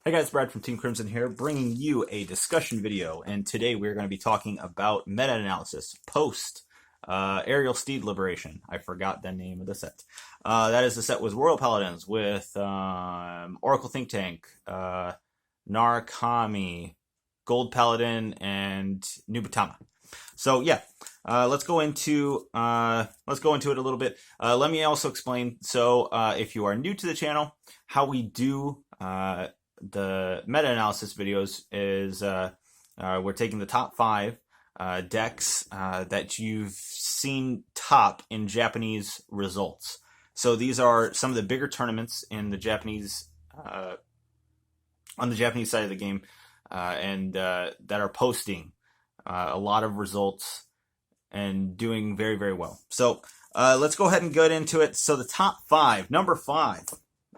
Hey guys, Brad from Team Crimson here, bringing you a discussion video, and today we're going to be talking about meta-analysis post Aerial Steed Liberation. I forgot the name of the set. That is the set with Royal Paladins, with Oracle Think Tank, Narukami, Gold Paladin, and Nubatama. So yeah, let's go into it a little bit. Let me also explain. So if you are new to the channel, how we do the meta-analysis videos is we're taking the top 5 decks that you've seen top in Japanese results. So these are some of the bigger tournaments in the Japanese on the Japanese side of the game, and that are posting a lot of results and doing very, very well. So let's go ahead and get into it. So the top 5, number 5,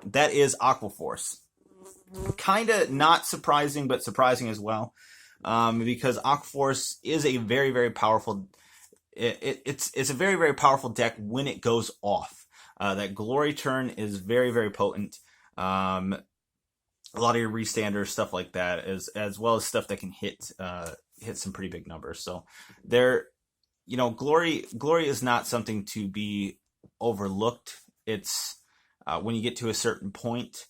that is Aquaforce. Kind of not surprising, but surprising as well, because Aquaforce is a very, very powerful. It's a very, very powerful deck when it goes off. That glory turn is very, very potent. A lot of your restanders, stuff like that, as well as stuff that can hit some pretty big numbers. So there, glory is not something to be overlooked. It's when you get to a certain point,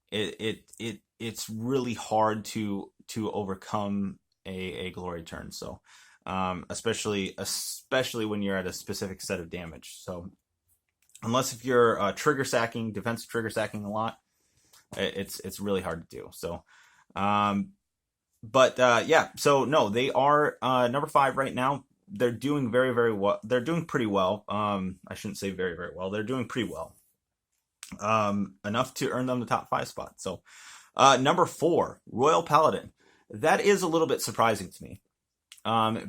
it's really hard to overcome a glory turn. So especially when you're at a specific set of damage. So unless if you're defensive trigger sacking a lot, it's really hard to do. So yeah, so no, they are number 5 right now. They're doing very, very well. They're doing pretty well. I shouldn't say very, very well. They're doing pretty well. Enough to earn them the top 5 spot. So number 4, Royal Paladin. That is a little bit surprising to me,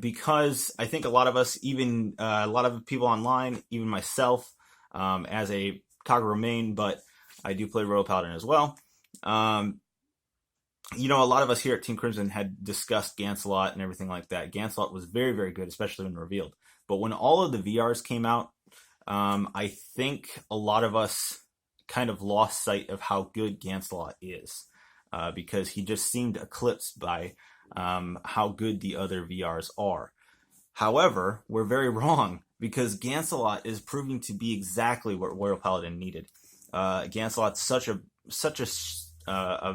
because I think a lot of us, even a lot of people online, even myself, as a Kagero main, but I do play Royal Paladin as well. A lot of us here at Team Crimson had discussed Gancelot and everything like that. Gancelot was very, very good, especially when revealed. But when all of the VRs came out, I think a lot of us kind of lost sight of how good Gancelot is, because he just seemed eclipsed by how good the other VRs are. However, we're very wrong, because Gancelot is proving to be exactly what Royal Paladin needed. Gancelot's such a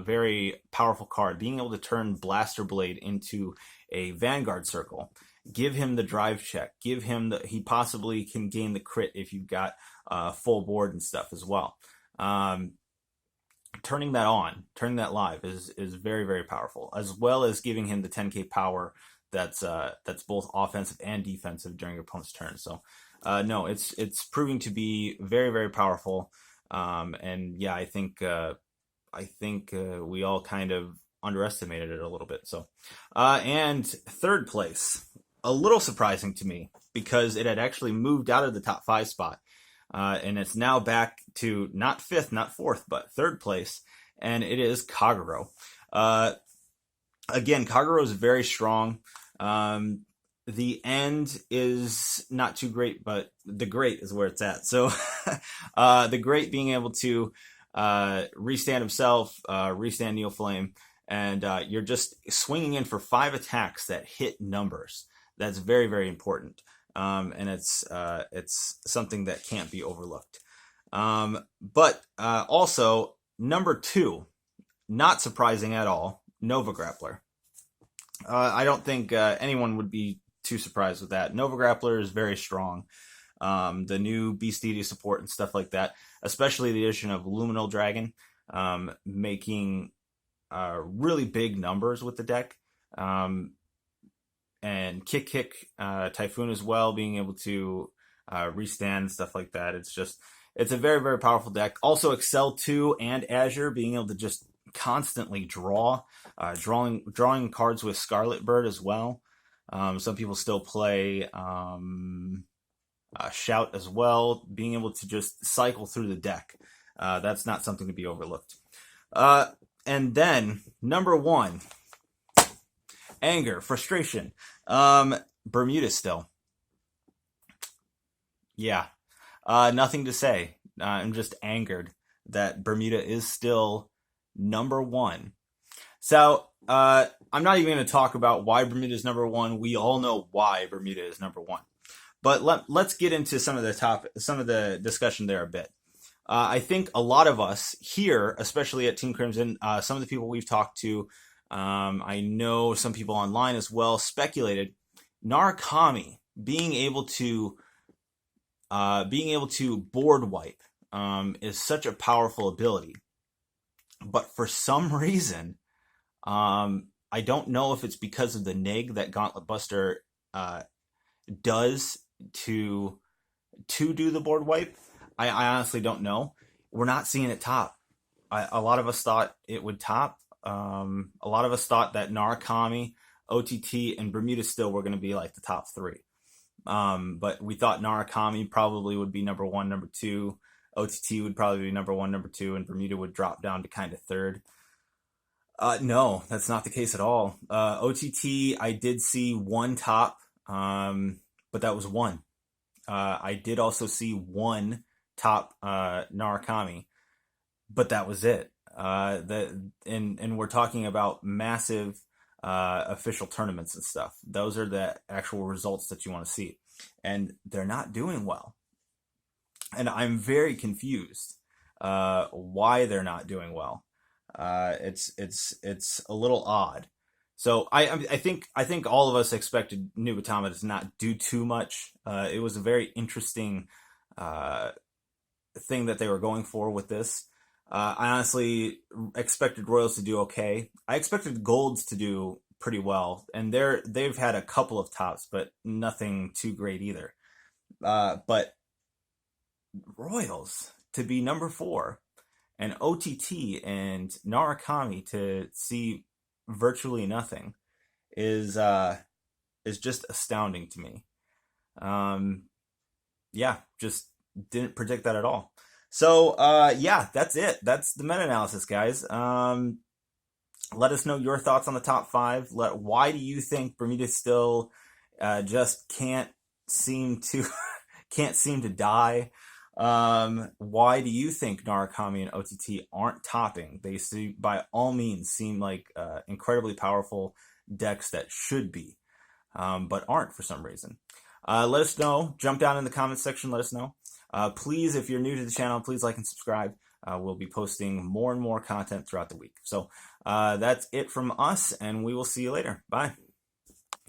very powerful card. Being able to turn Blaster Blade into a Vanguard Circle, give him the drive check, he possibly can gain the crit if you've got full board and stuff as well. Turning that live is very, very powerful, as well as giving him the 10k power that's both offensive and defensive during your opponent's turn. So no, it's proving to be very, very powerful. And yeah, I think we all kind of underestimated it a little bit. So and 3rd place, a little surprising to me, because it had actually moved out of the top 5 spot. And it's now back to not 5th, not 4th, but 3rd place, and it is Kagero. Again, Kagero is very strong. The end is not too great, but the great is where it's at. So the great being able to restand himself, restand Neoflame, and you're just swinging in for 5 attacks that hit numbers. That's very, very important. And it's something that can't be overlooked. But also, number 2, not surprising at all, Nova Grappler. I don't think anyone would be too surprised with that. Nova Grappler is very strong. The new Beastidia support and stuff like that, especially the addition of Luminal Dragon, making really big numbers with the deck. And Kick Typhoon as well, being able to restand, stuff like that. It's a very, very powerful deck. Also Excel 2 and Azure, being able to just constantly drawing cards with Scarlet Bird as well. Some people still play Shout as well, being able to just cycle through the deck. That's not something to be overlooked. And then number 1, anger, frustration. Bermuda still. Yeah. Nothing to say. I'm just angered that Bermuda is still number 1. So I'm not even going to talk about why Bermuda is number one. We all know why Bermuda is number one. But let's get into some of the discussion there a bit. I think a lot of us here, especially at Team Crimson, some of the people we've talked to, I know some people online as well, speculated Narukami being able to board wipe is such a powerful ability. But for some reason, I don't know if it's because of the neg that Gauntlet Buster does to do the board wipe. I honestly don't know. We're not seeing it top. A lot of us thought it would top. A lot of us thought that Narukami, OTT, and Bermuda still were going to be like the top three. But we thought Narukami probably would be number one, number two. OTT would probably be number one, number two, and Bermuda would drop down to kind of third. No, that's not the case at all. OTT, I did see one top, but that was one. I did also see one top Narukami, but that was it. And we're talking about massive official tournaments and stuff. Those are the actual results that you want to see, and they're not doing well. And I'm very confused why they're not doing well. It's a little odd. So I think all of us expected Nubatama to not do too much. It was a very interesting thing that they were going for with this. I honestly expected Royals to do okay. I expected Golds to do pretty well, and they've had a couple of tops, but nothing too great either. But Royals to be number 4, and OTT and Narukami to see virtually nothing is just astounding to me. Yeah, just didn't predict that at all. So yeah, that's it. That's the meta-analysis, guys. Let us know your thoughts on the top 5. Why do you think Bermuda still just can't seem to die? Why do you think Narukami and OTT aren't topping? They by all means seem like incredibly powerful decks that should be, but aren't for some reason. Let us know. Jump down in the comments section. Let us know. Please, if you're new to the channel, please like and subscribe. We'll be posting more and more content throughout the week. So that's it from us, and we will see you later. Bye.